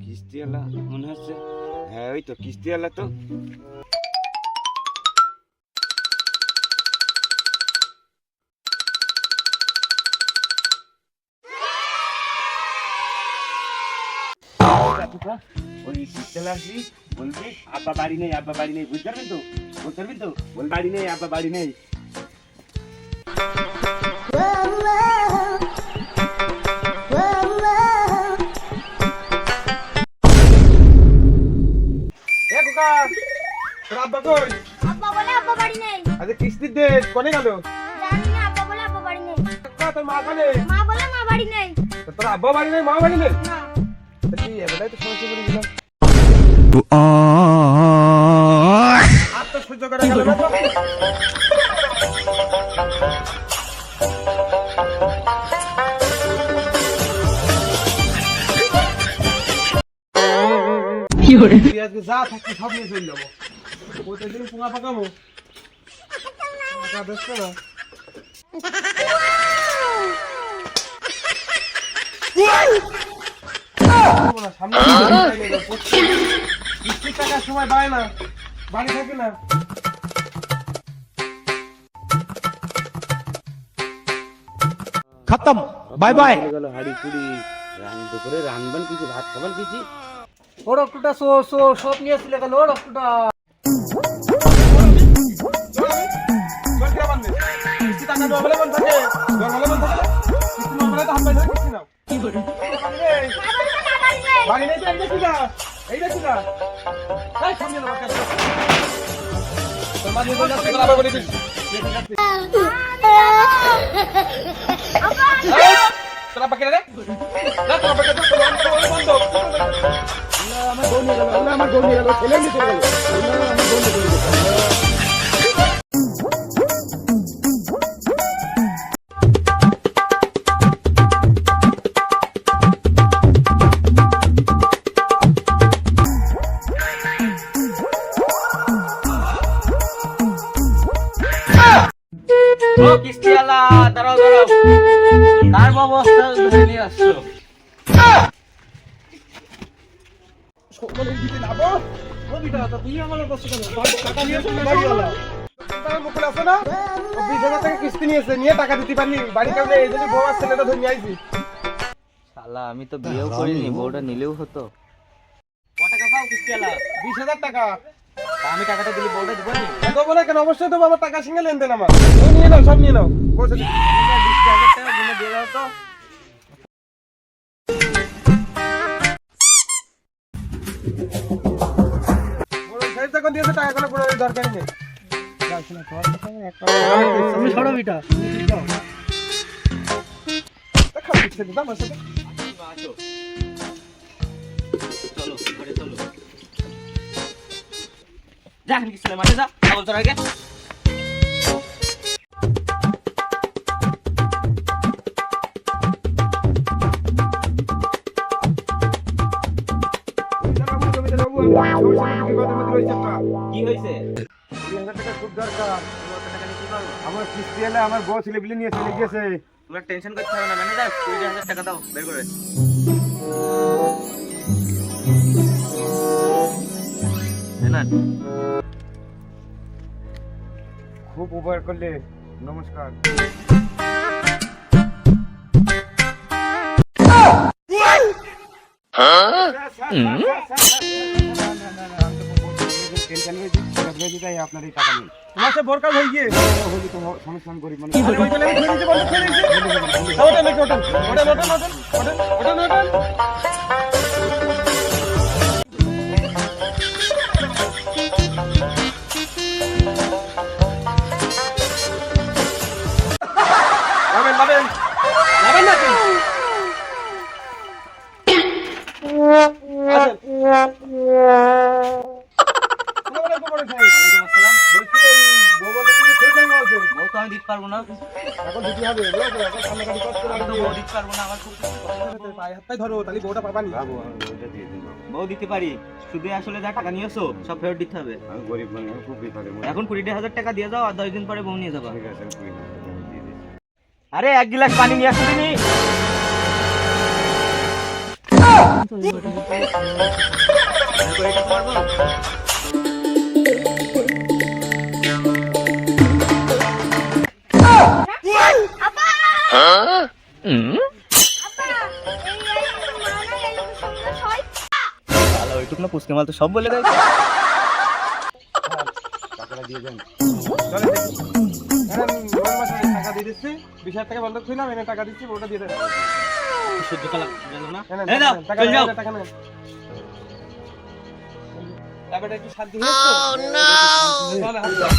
কিস্তিওয়ালা মনে হচ্ছে। হ্যাঁ ওই তো কিস্তিওয়ালা তো। ওই কিস্তিওয়ালা আসি বলবি আব্বা বাড়ি নেই, আব্বা বাড়ি নেই, বুঝতে পারবেন তো? বুঝতে পারবেন তো? বল বাড়ি নেই, আব্বা বাড়ি নেই। আব্বা কই? আব্বা বলে আব্বা বাড়ি নেই। আরে কিস্তির দে কোনে গেল? জানি না, আব্বা বলে আব্বা বাড়ি নেই। তোর মা কোনে? মা বলে মা বাড়ি নেই। তোর আব্বা বাড়ি নেই, মা বাড়ি নেই? না। তুই এবারে তো সমস্যা করে দিলাম। আর তো সহ্য করা গেল না তো। কি হরে? আজকে যা থাকতে সব নিয়ে চলে যাবো। প্রতিদিন পোঙা পাকাবো। টাকা দেখছো না? কিস্তির টাকার সময় পায় না, বাড়ি থাকে না। खत्म बाय बाय। হাড়ি কুড়ি দুপুরে রানবেন কিছু, ভাত খাবেন কিছু। ও ডক্টরটা সব নিয়ে চলে গেল। ও ডক্টরটা টাকা দেওয়া বলে বন্ধ থাকে, দেওয়া বলে বন্ধ থাকে। কিস্তি না বলে তো হাত বাইরে কিস্তি নাও। কি করে? বাড়ি নেই তো এই দেখি না। এই সামনে না কাছে। তোর মা দিয়ে বলে টাকা আবার বলে দিস। তোরা বাকি রে? না তোরা বাকি তো বন্ধ। আমার বোন নিয়ে গেল, আমার বোন নিয়ে গেল, ছেলে নিয়ে চলে গেল। আমার বোন নিয়ে গেল। ও কিস্তিওয়ালা, দাঁড়াও দাঁড়াও, কার ব্যবস্থা ধরে নিয়ে আসছো? সকলে দিতে যাব। ওদিটা তো তুই আমার কষ্ট কেন? টাকা নিয়ে চলে বাড়িওয়ালা। তার মুখে আছে না? ও 20,000 টাকা কিস্তি নিয়েছে, নিয়ে টাকা দিতে পারনি। বাড়ি কাউকে এই জন্য বউ আর ছেলেটা ধরে নিয়ে আইছি। শালা আমি তো বিয়েও করিনি, বউটা নিলেও হতো। কত টাকা পাও কিস্তিওয়ালা? 20,000 টাকা। আমি টাকাটা দিলে বউটা দিব নি? এত বলে কেন? অবশ্যই দেবো, আমার টাকা সঙ্গে লেনদেন আমার। ও নিয়ে নাও, সব নিয়ে নাও। পয়সা দিচ্ছি। 20,000 টাকা গুনে দিয়ে দাও তো। বড় সাইজ তখন দিয়েছে, টাকা কোনো কোনো দরকারই নেই। যাও শোনা, তোমার কথা একটা তুমি সরো বিটা। তুমি যাও। দেখা দিচ্ছে দাও আমার সাথে। আসো, চলো ঘরে চলো। যা কিস্তিওয়ালা মাঠে যা, বল তোর আগে। কি হয়েছে? 20,000 টাকা খুব দরকার। কত টাকা নিয়ে কি করবো? আমার কিস্তি এলে আমার বউ ছেলে বিলে নিয়ে চলে গেছে। তোমরা টেনশন করতে হবে না, ম্যানেজার 20,000 টাকা দাও বের করে। না খুব উপকার করলে, নমস্কার। আপনার এই টাকা নেই, তোমার সে বরকার হয়ে গিয়ে হলি তো সমস্যা গরিব মানুষ। আমি দিতে পারবো না, এখন দিতে হবে, এখন কান্নাকাটি করতে আমি তো লাগবে। বউ দিতে পারবো না, আমার খুব পায়ে হাত পায়ে ধরো, তাহলে বউটা পাবানি। বউ দিতে পারি। শুধু আসলে যা টাকা নিয়েছো সব ফেরত দিতে হবে। আমি গরিব মানুষ, আমি খুব বিপদে মধ্যে। এখন 20,000 টাকা দিয়ে যাও আর 10 দিন পরে বউ নিয়ে যাবা। ঠিক আছে, আমি 20,000 টাকা দিয়ে দিচ্ছি। আরে 1 গ্লাস পানি নিয়ে আসো তুমি। আপা আপা এই মা না এই সঙ্গে হয় শালা ওইটুক না পুচকে মাল তো সব বলে দেয়। টাকাটা দিয়ে যান। চলে দেখি। এখন লোন মাসে টাকা দিয়ে দিচ্ছি, 20,000 টাকা বন্ধক ছিলাম, এনে টাকা দিচ্ছি, ওটা দিয়ে দেন। সহ্য করা গেল না। এনে এই দাও, টাকা চল যাও। নেন, টাকা নেন। এবারে একটু শান্তি হয়েছে? চলে, হাত দাও।